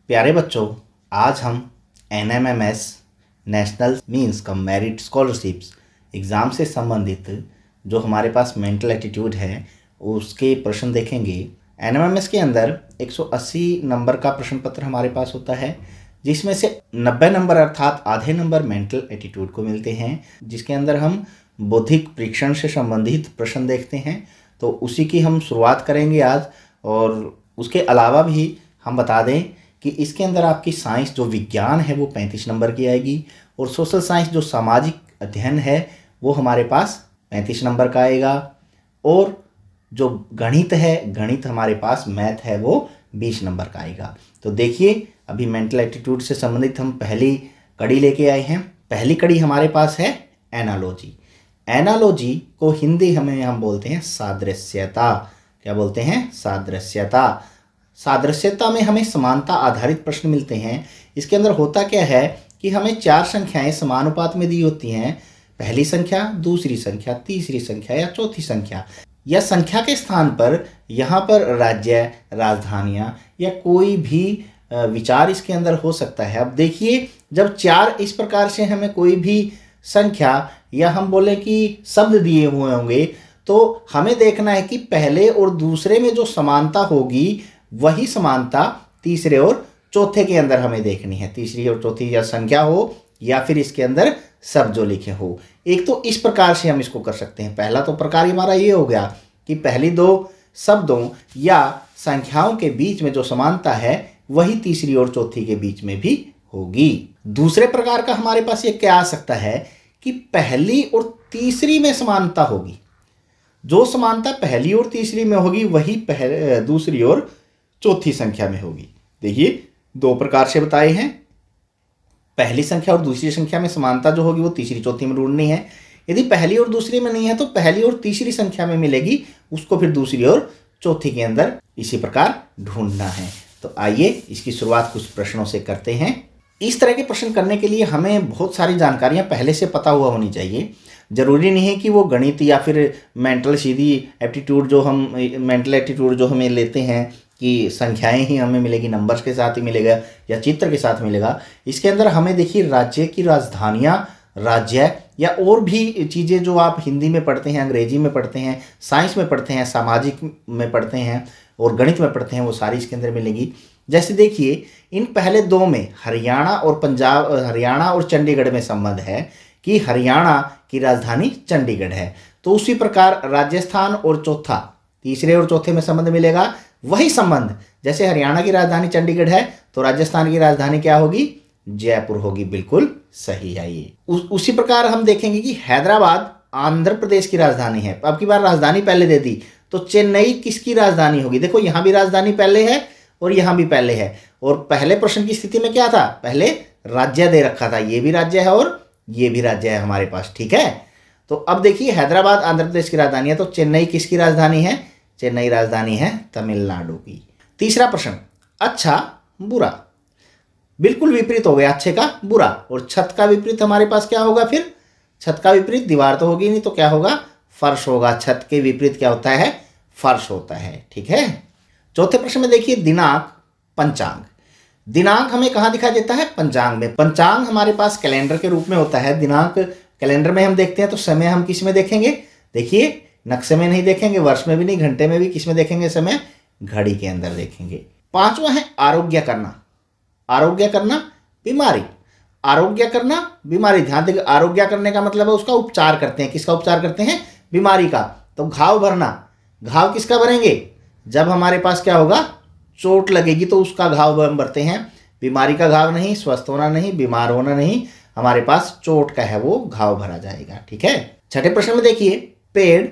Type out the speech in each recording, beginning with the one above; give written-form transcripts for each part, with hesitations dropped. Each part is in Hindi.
प्यारे बच्चों, आज हम NMMS national means cum merit scholarships exam से संबंधित जो हमारे पास मेंटल एटीट्यूड है उसके प्रश्न देखेंगे। NMMS के अंदर 180 नंबर का प्रश्न पत्र हमारे पास होता है, जिसमें से 90 नंबर अर्थात आधे नंबर मेंटल एटीट्यूड को मिलते हैं, जिसके अंदर हम बौद्धिक परीक्षण से संबंधित प्रश्न देखते हैं। तो उसी की हम शुरुआत करेंगे आज। और उसके अलावा भी हम बता दें कि इसके अंदर आपकी साइंस जो विज्ञान है वो 35 नंबर की आएगी, और सोशल साइंस जो सामाजिक अध्ययन है वो हमारे पास 35 नंबर का आएगा, और जो गणित है, गणित हमारे पास मैथ है वो 20 नंबर का आएगा। तो देखिए, अभी मेंटल एटीट्यूड से संबंधित हम पहली कड़ी लेके आए हैं। पहली कड़ी हमारे पास है एनालॉजी। एनालॉजी को हिंदी हम बोलते हैं सादृश्यता। क्या बोलते हैं? सादृश्यता। सादृश्यता में हमें समानता आधारित प्रश्न मिलते हैं। इसके अंदर होता क्या है कि हमें 4 संख्याएं समानुपात में दी होती हैं। पहली संख्या, दूसरी संख्या, तीसरी संख्या या चौथी संख्या, या संख्या के स्थान पर यहाँ पर राज्य, राजधानियाँ या कोई भी विचार इसके अंदर हो सकता है। अब देखिए, जब 4 इस प्रकार से हमें कोई भी संख्या या हम बोले कि शब्द दिए हुए होंगे, तो हमें देखना है कि पहले और दूसरे में जो समानता होगी वही समानता तीसरे और चौथे के अंदर हमें देखनी है। तीसरी और चौथी या संख्या हो या फिर इसके अंदर शब्द जो लिखे हो। एक तो इस प्रकार से हम इसको कर सकते हैं। पहला तो प्रकार हमारा ये हो गया कि पहली 2 शब्दों या संख्याओं के बीच में जो समानता है वही तीसरी और चौथी के बीच में भी होगी। दूसरे प्रकार का हमारे पास ये क्या आ सकता है कि पहली और तीसरी में समानता होगी। जो समानता पहली और तीसरी में होगी वही दूसरी और चौथी संख्या में होगी। देखिए, 2 प्रकार से बताए हैं। पहली संख्या और दूसरी संख्या में समानता जो होगी वो तीसरी चौथी में ढूंढनी है। यदि पहली और दूसरी में नहीं है तो पहली और तीसरी संख्या में मिलेगी, उसको फिर दूसरी और चौथी के अंदर इसी प्रकार ढूंढना है। तो आइए इसकी शुरुआत कुछ प्रश्नों से करते हैं। इस तरह के प्रश्न करने के लिए हमें बहुत सारी जानकारियां पहले से पता हुआ होनी चाहिए। ज़रूरी नहीं है कि वो गणित या फिर मेंटल सीधी एप्टीट्यूड जो हम मेंटल एप्टीट्यूड जो हमें लेते हैं कि संख्याएं ही हमें मिलेगी, नंबर्स के साथ ही मिलेगा या चित्र के साथ मिलेगा। इसके अंदर हमें देखिए राज्य की राजधानियाँ, राज्य या और भी चीज़ें जो आप हिंदी में पढ़ते हैं, अंग्रेजी में पढ़ते हैं, साइंस में पढ़ते हैं, सामाजिक में पढ़ते हैं और गणित में पढ़ते हैं, वो सारी इसके अंदर मिलेगी। जैसे देखिए, इन पहले 2 में हरियाणा और चंडीगढ़ में संबंध है कि हरियाणा की राजधानी चंडीगढ़ है। तो उसी प्रकार राजस्थान और चौथा, तीसरे और चौथे में संबंध मिलेगा। वही संबंध, जैसे हरियाणा की राजधानी चंडीगढ़ है तो राजस्थान की राजधानी क्या होगी? जयपुर होगी। बिल्कुल सही है ये। उसी प्रकार हम देखेंगे कि हैदराबाद आंध्र प्रदेश की राजधानी है। अब की बार राजधानी पहले दे दी तो चेन्नई किसकी राजधानी होगी? देखो, यहाँ भी राजधानी पहले है और यहाँ भी पहले है। और पहले प्रश्न की स्थिति में क्या था? पहले राज्य दे रखा था। ये भी राज्य है और ये भी राज्य है हमारे पास। ठीक है। तो अब देखिए, हैदराबाद आंध्र प्रदेश की राजधानी है तो चेन्नई किसकी राजधानी है? चेन्नई राजधानी है तमिलनाडु की। तीसरा प्रश्न, अच्छा बुरा। बिल्कुल विपरीत हो गया, अच्छे का बुरा। और छत का विपरीत हमारे पास क्या होगा? फिर छत का विपरीत दीवार तो होगी नहीं, तो क्या होगा? फर्श होगा। छत के विपरीत क्या होता है? फर्श होता है। ठीक है। चौथे प्रश्न में देखिए, दिनांक, पंचांग। दिनांक हमें कहाँ दिखाई देता है? पंचांग में। पंचांग हमारे पास कैलेंडर के रूप में होता है। दिनांक कैलेंडर में हम देखते हैं तो समय हम किस में देखेंगे? देखिए, नक्शे में नहीं देखेंगे, वर्ष में भी नहीं, घंटे में भी। किस में देखेंगे समय? घड़ी के अंदर देखेंगे। 5वां है आरोग्य करना। आरोग्य करना, बीमारी। आरोग्य करना, बीमारी। ध्यान देंगे, आरोग्य करने का मतलब है उसका उपचार करते हैं। किसका उपचार करते हैं? बीमारी का। तो घाव भरना, घाव किसका भरेंगे? जब हमारे पास क्या होगा? चोट लगेगी तो उसका घाव हम भरते हैं। बीमारी का घाव नहीं, स्वस्थ होना नहीं, बीमार होना नहीं, हमारे पास चोट का है वो घाव भरा जाएगा। ठीक है। छठे प्रश्न में देखिए, पेड़,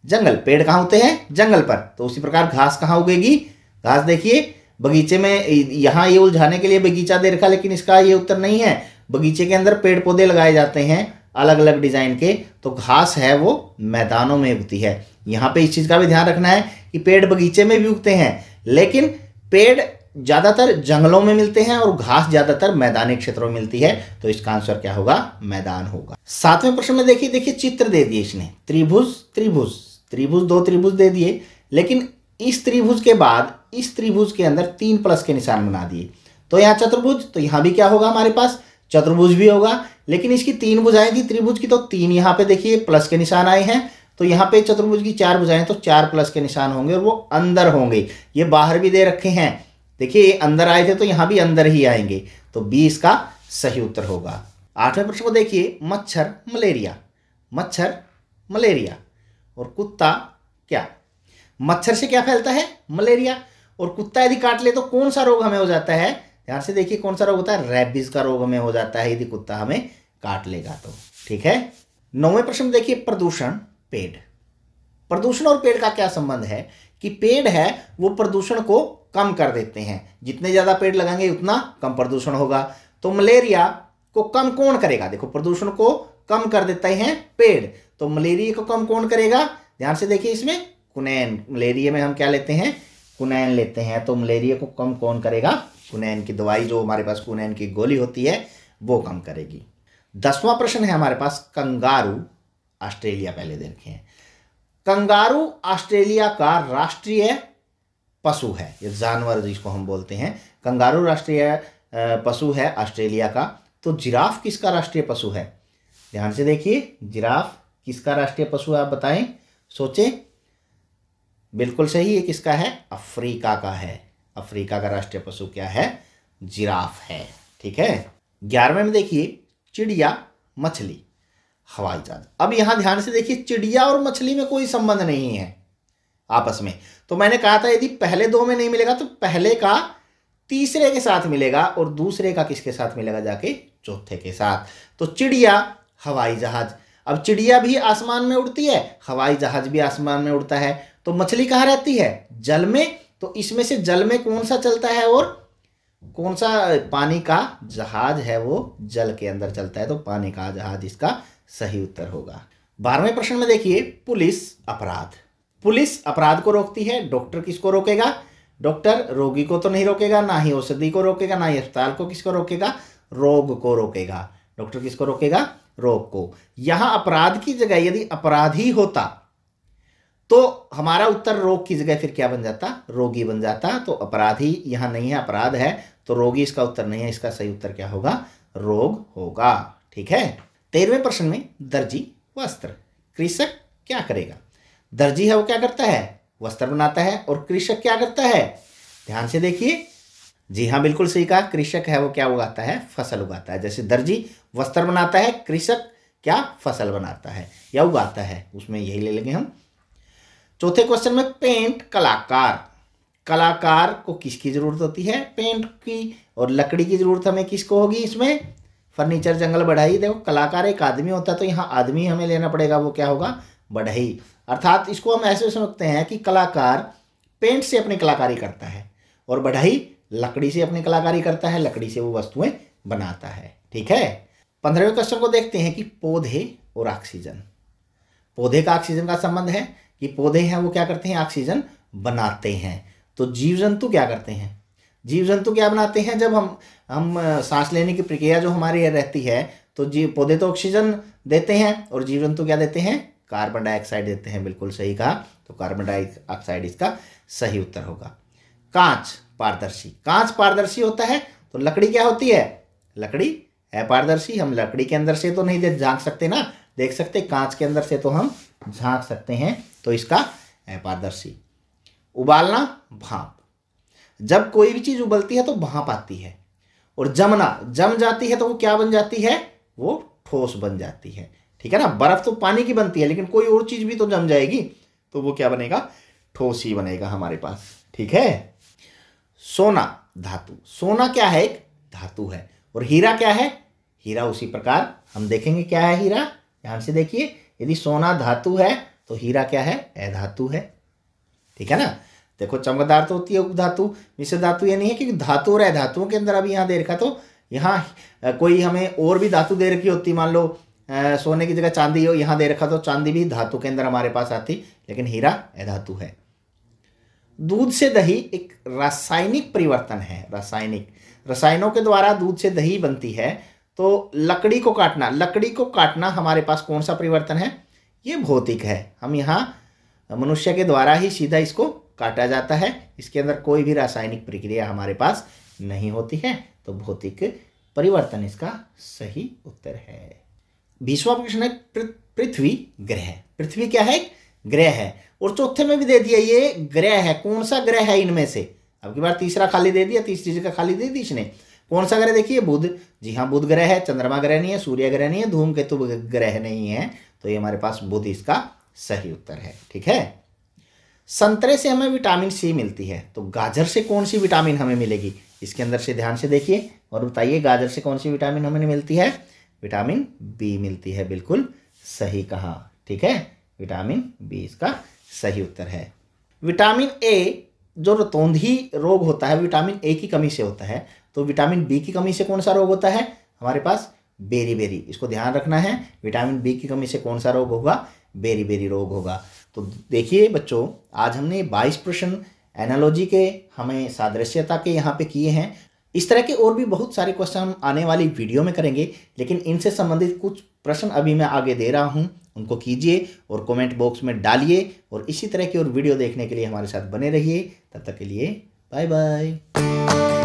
जंगल। पेड़ कहाँ होते हैं? जंगल पर। तो उसी प्रकार घास कहाँ उगेगी? घास देखिए, बगीचे में। यहाँ ये उलझाने के लिए बगीचा दे रखा, लेकिन इसका ये उत्तर नहीं है। बगीचे के अंदर पेड़ पौधे लगाए जाते हैं अलग अलग डिजाइन के। तो घास है वो मैदानों में उगती है। यहाँ पे इस चीज का भी ध्यान रखना है कि पेड़ बगीचे में भी उगते हैं, लेकिन पेड़ ज्यादातर जंगलों में मिलते हैं और घास ज्यादातर मैदानी क्षेत्रों में मिलती है। तो इसका आंसर क्या होगा? मैदान होगा। 7वें प्रश्न में देखिए चित्र दे दिए इसने। त्रिभुज, त्रिभुज, त्रिभुज, 2 त्रिभुज दे दिए, लेकिन इस त्रिभुज के बाद इस त्रिभुज के अंदर 3 प्लस के निशान बना दिए। तो यहाँ चतुर्भुज, तो यहाँ भी क्या होगा हमारे पास, चतुर्भुज भी होगा। लेकिन इसकी 3 भुजाएं थी त्रिभुज की, तो 3 यहाँ पे देखिए प्लस के निशान आए हैं। तो यहाँ पे चतुर्भुज की 4 भुजाएं, तो 4 प्लस के निशान होंगे और वो अंदर होंगे। ये बाहर भी दे रखे हैं, देखिए ये अंदर आए थे तो यहाँ भी अंदर ही आएंगे। तो बी इसका सही उत्तर होगा। 8वें प्रश्न को देखिए, मच्छर मलेरिया, मच्छर मलेरिया और कुत्ता क्या। मच्छर से क्या फैलता है, मलेरिया। और कुत्ता यदि काट ले तो कौन सा रोग हमें हो जाता है, ध्यान से देखिए कौन सा रोग होता है, रैबिस का रोग हमें हो जाता है यदि कुत्ता हमें काट लेगा तो। ठीक है। 9वें प्रश्न में देखिए, प्रदूषण पेड़। प्रदूषण और पेड़ का क्या संबंध है कि पेड़ है वो प्रदूषण को कम कर देते हैं, जितने ज्यादा पेड़ लगाएंगे उतना कम प्रदूषण होगा। तो मलेरिया को कम कौन करेगा, देखो प्रदूषण को कम कर देते हैं पेड़, तो मलेरिया को कम कौन करेगा, ध्यान से देखिए इसमें कुनैन, मलेरिया में हम क्या लेते हैं, कुनैन लेते हैं। तो मलेरिया को कम कौन करेगा, कुनैन की दवाई, जो हमारे पास कुनैन की गोली होती है वो कम करेगी। 10वां प्रश्न है हमारे पास, कंगारू ऑस्ट्रेलिया, पहले देखें। कंगारू ऑस्ट्रेलिया का राष्ट्रीय पशु है, ये जानवर जिसको हम बोलते हैं, कंगारू राष्ट्रीय पशु है ऑस्ट्रेलिया का। तो जिराफ किसका राष्ट्रीय पशु है, ध्यान से देखिए, जिराफ किसका राष्ट्रीय पशु है आप बताएं, सोचें। बिल्कुल सही, ये किसका है, अफ्रीका का है। अफ्रीका का राष्ट्रीय पशु क्या है, जिराफ है। ठीक है। 11वें में देखिए, चिड़िया मछली हवाई जहाज। अब यहां ध्यान से देखिए, चिड़िया और मछली में कोई संबंध नहीं है आपस में। तो मैंने कहा था यदि पहले 2 में नहीं मिलेगा तो पहले का तीसरे के साथ मिलेगा और दूसरे का किसके साथ मिलेगा, जाके चौथे के साथ। तो चिड़िया हवाई जहाज। अब चिड़िया भी आसमान में उड़ती है, हवाई जहाज भी आसमान में उड़ता है। तो मछली कहाँ रहती है, जल में। तो इसमें से जल में कौन सा चलता है और कौन सा पानी का जहाज है, वो जल के अंदर चलता है। तो पानी का जहाज इसका सही उत्तर होगा। 12वें प्रश्न में देखिए, पुलिस अपराध। पुलिस अपराध को रोकती है, डॉक्टर किसको रोकेगा, डॉक्टर रोगी को तो नहीं रोकेगा, ना ही औषधि को रोकेगा, ना ही अस्पताल को, किसको रोकेगा, रोग को रोकेगा। डॉक्टर किसको रोकेगा, रोग को। यहां अपराध की जगह यदि अपराधी होता तो हमारा उत्तर रोग की जगह फिर क्या बन जाता, रोगी बन जाता। तो अपराधी यहां नहीं है, अपराध है, तो रोगी इसका उत्तर नहीं है, इसका सही उत्तर क्या होगा, रोग होगा। ठीक है। 13वें प्रश्न में, दर्जी वस्त्र, कृषक क्या करेगा। दर्जी है वो क्या करता है, वस्त्र बनाता है, और कृषक क्या करता है, ध्यान से देखिए, जी हाँ बिल्कुल सही कहा, कृषक है वो क्या उगाता है, फसल उगाता है। जैसे दर्जी वस्त्र बनाता है, कृषक क्या फसल बनाता है या उगाता है, उसमें यही ले लेंगे हम। चौथे क्वेश्चन में, पेंट कलाकार। कलाकार को किसकी जरूरत होती है, पेंट की। और लकड़ी की जरूरत हमें किसको होगी इसमें, फर्नीचर, जंगल, बढ़ई। देखो कलाकार एक आदमी होता है तो यहाँ आदमी हमें लेना पड़ेगा, वो क्या होगा, बढ़ई। अर्थात इसको हम ऐसे समझते हैं कि कलाकार पेंट से अपनी कलाकारी करता है और बढ़ई लकड़ी से अपनी कलाकारी करता है, लकड़ी से वो वस्तुएं बनाता है। ठीक है। 15वें क्वेश्चन को देखते हैं कि पौधे और ऑक्सीजन। पौधे का ऑक्सीजन का संबंध है कि पौधे हैं वो क्या करते हैं, ऑक्सीजन बनाते हैं। तो जीव जंतु क्या करते हैं, जीव जंतु क्या बनाते हैं, जब हम सांस लेने की प्रक्रिया जो हमारी रहती है तो जीव पौधे तो ऑक्सीजन देते हैं और जीव जंतु क्या देते हैं, कार्बन डाइऑक्साइड देते हैं। बिल्कुल सही कहा, तो कार्बन डाइऑक्साइड इसका सही उत्तर होगा। कांच पारदर्शी, कांच पारदर्शी होता है, तो लकड़ी क्या होती है, लकड़ी है पारदर्शी। हम लकड़ी के अंदर से तो नहीं झांक सकते ना, देख सकते, कांच के अंदर से तो हम झांक सकते हैं, तो इसका है पारदर्शी। उबालना भाप, जब कोई भी चीज उबलती है तो भाप आती है, और जमना, जम जाती है तो वो क्या बन जाती है, वो ठोस बन जाती है। ठीक है ना, बर्फ तो पानी की बनती है लेकिन कोई और चीज भी तो जम जाएगी तो वो क्या बनेगा, ठोस ही बनेगा हमारे पास। ठीक है। सोना धातु, सोना क्या है, एक धातु है, और हीरा क्या है, हीरा उसी प्रकार हम देखेंगे क्या है हीरा, ध्यान से देखिए, यदि सोना धातु है तो हीरा क्या है, अधातु है। ठीक है ना, देखो चमकदार तो होती है उपधातु, मिश्र धातु ये नहीं है कि धातु और अधातुओं के अंदर अभी यहाँ दे रखा, तो यहाँ कोई हमें और भी धातु दे रखी होती, मान लो सोने की जगह चांदी हो यहाँ दे रखा, तो चांदी भी धातु के अंदर हमारे पास आती, लेकिन हीरा अधातु है। दूध से दही एक रासायनिक परिवर्तन है, रासायनिक, रसायनों के द्वारा दूध से दही बनती है। तो लकड़ी को काटना, लकड़ी को काटना हमारे पास कौन सा परिवर्तन है, ये भौतिक है, हम यहाँ मनुष्य के द्वारा ही सीधा इसको काटा जाता है, इसके अंदर कोई भी रासायनिक प्रक्रिया हमारे पास नहीं होती है। तो भौतिक परिवर्तन इसका सही उत्तर है। 20वां प्रश्न है पृथ्वी ग्रह। पृथ्वी क्या है? ग्रह है। और चौथे में भी दे दिया ये ग्रह है। कौन सा ग्रह है इनमें से? अब की बार तीसरा खाली दे दिया, तीसरी जगह खाली दे दी इसने। कौन सा ग्रह? देखिए बुध। जी हाँ, बुध ग्रह है। चंद्रमा ग्रह नहीं है, सूर्य ग्रह नहीं है, धूमकेतु ग्रह नहीं है। तो ये हमारे पास बुध इसका सही उत्तर है। ठीक है। संतरे से हमें विटामिन सी मिलती है, तो गाजर से कौन सी विटामिन हमें मिलेगी? इसके अंदर से ध्यान से देखिए और बताइए गाजर से कौन सी विटामिन हमें मिलती है? विटामिन बी मिलती है। बिल्कुल सही कहा। ठीक है, विटामिन बी इसका सही उत्तर है। विटामिन ए जो रतौंधी रोग होता है विटामिन ए की कमी से होता है, तो विटामिन बी की कमी से कौन सा रोग होता है? हमारे पास बेरी। इसको ध्यान रखना है, विटामिन बी की कमी से कौन सा रोग होगा? बेरी रोग होगा। तो देखिए बच्चों, आज हमने 22 प्रश्न एनालॉजी के, हमें सादृश्यता के यहाँ पे किए हैं। इस तरह के और भी बहुत सारे क्वेश्चन हम आने वाली वीडियो में करेंगे, लेकिन इनसे संबंधित कुछ प्रश्न अभी मैं आगे दे रहा हूँ, उनको कीजिए और कमेंट बॉक्स में डालिए। और इसी तरह की और वीडियो देखने के लिए हमारे साथ बने रहिए। तब तक के लिए बाय बाय।